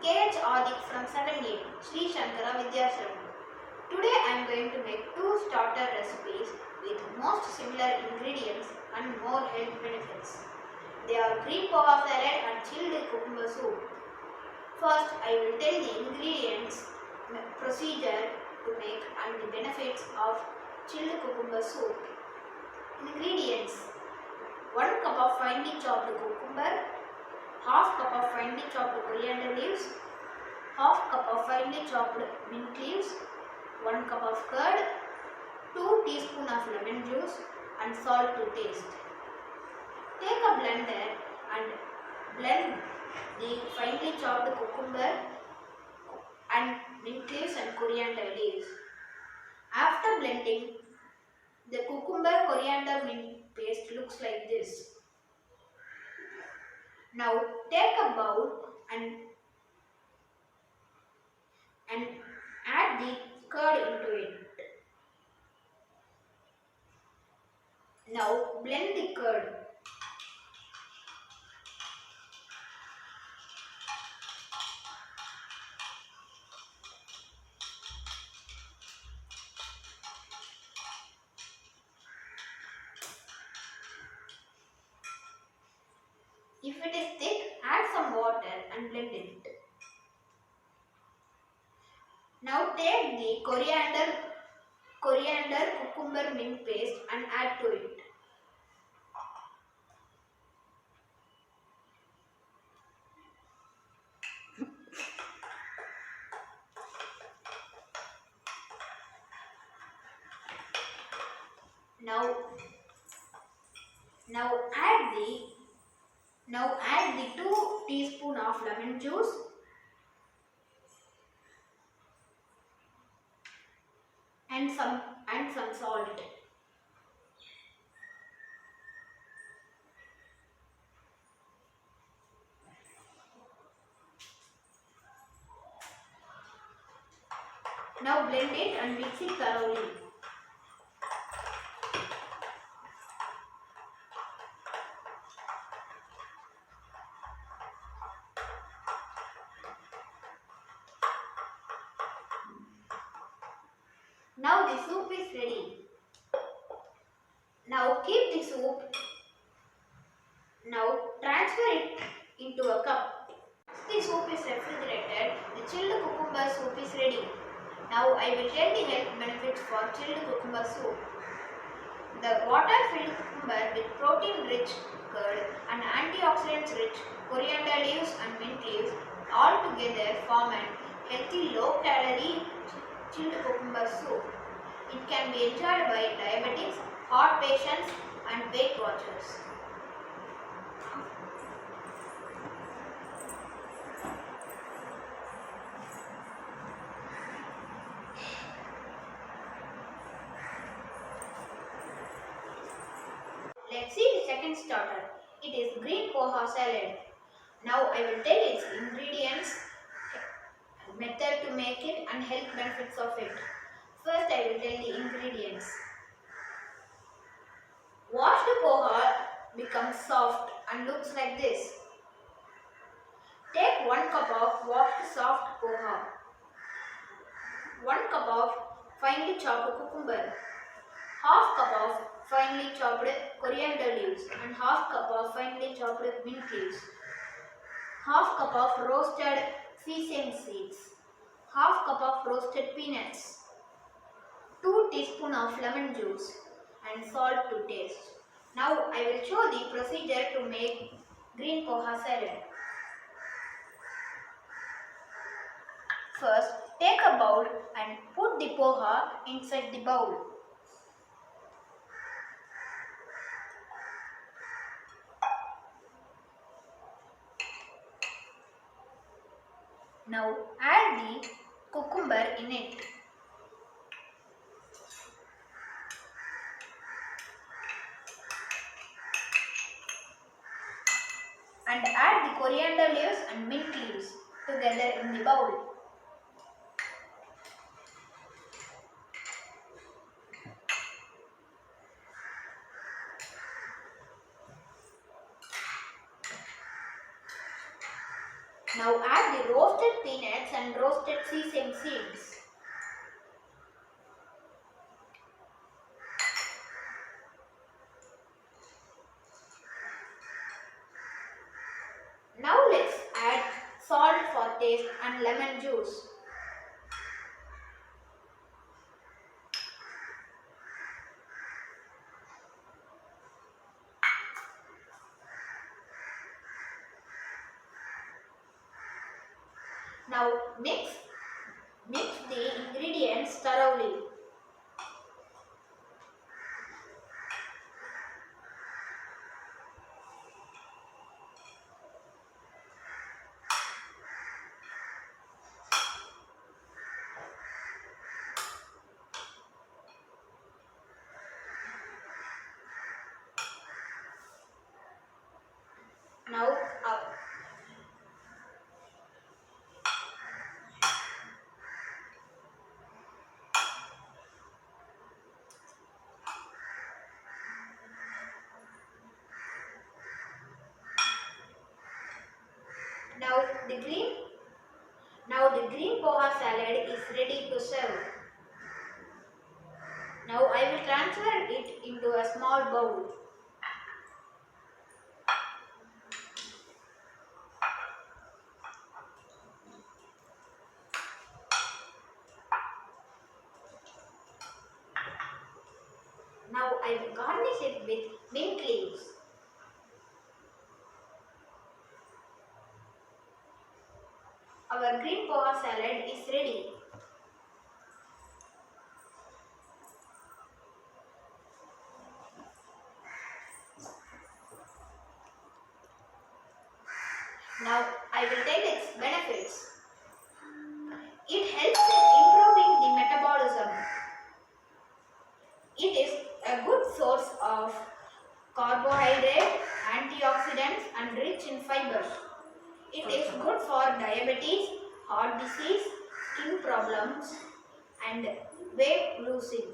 KH Adik from 7th grade, Sri Shankara Vidyashram. Today I am going to make two starter recipes with most similar ingredients and more health benefits. They are green poha salad and chilled cucumber soup. First I will tell the ingredients, procedure to make and the benefits of chilled cucumber soup. Ingredients: 1 cup of finely chopped cucumber, half cup of finely chopped coriander leaves, half cup of finely chopped mint leaves, 1 cup of curd, 2 teaspoons of lemon juice and salt to taste. Take a blender and blend the finely chopped cucumber and mint leaves and coriander leaves. After blending, the cucumber coriander mint paste looks like this. Now take a bowl and add the curd into it. Now blend the curd. If it is thick, add some water and blend it. Now take the coriander cucumber mint paste and add to it. Now add the 2 teaspoons of lemon juice and some salt. Now blend it and mix it thoroughly. Now the soup is ready. Now keep the soup. Now transfer it into a cup. Once the soup is refrigerated, the chilled cucumber soup is ready. Now I will tell the health benefits for chilled cucumber soup. The water-filled cucumber with protein-rich curd and antioxidants-rich coriander leaves and mint leaves all together form an healthy low-calorie chilled cucumber soup. It can be enjoyed by diabetics, heart patients and Weight Watchers. Let's see the second starter. It is green poha salad. Now I will tell its ingredients, method to make it and health benefits of it. First I will tell the ingredients. Washed poha becomes soft and looks like this. Take 1 cup of washed soft poha, 1 cup of finely chopped cucumber, half cup of finely chopped coriander leaves and half cup of finely chopped mint leaves, half cup of roasted sesame seeds, half cup of roasted peanuts, 2 teaspoons of lemon juice and salt to taste. Now I will show the procedure to make green poha salad. First, take a bowl and put the poha inside the bowl. Now add the cucumber in it. And add the coriander leaves and mint leaves together in the bowl. Now add the roasted peanuts and roasted sesame seeds. Now let's add salt for taste and lemon juice. Now mix the ingredients thoroughly. Now Now the green poha salad is ready to serve. Now I will transfer it into a small bowl. Now I will garnish it with mint leaves. Our green poha salad is ready. Now I will tell its benefits. It helps in improving the metabolism. It is a good source of carbohydrate, antioxidants and rich in fiber. It is good for diabetes, heart disease, skin problems and weight losing.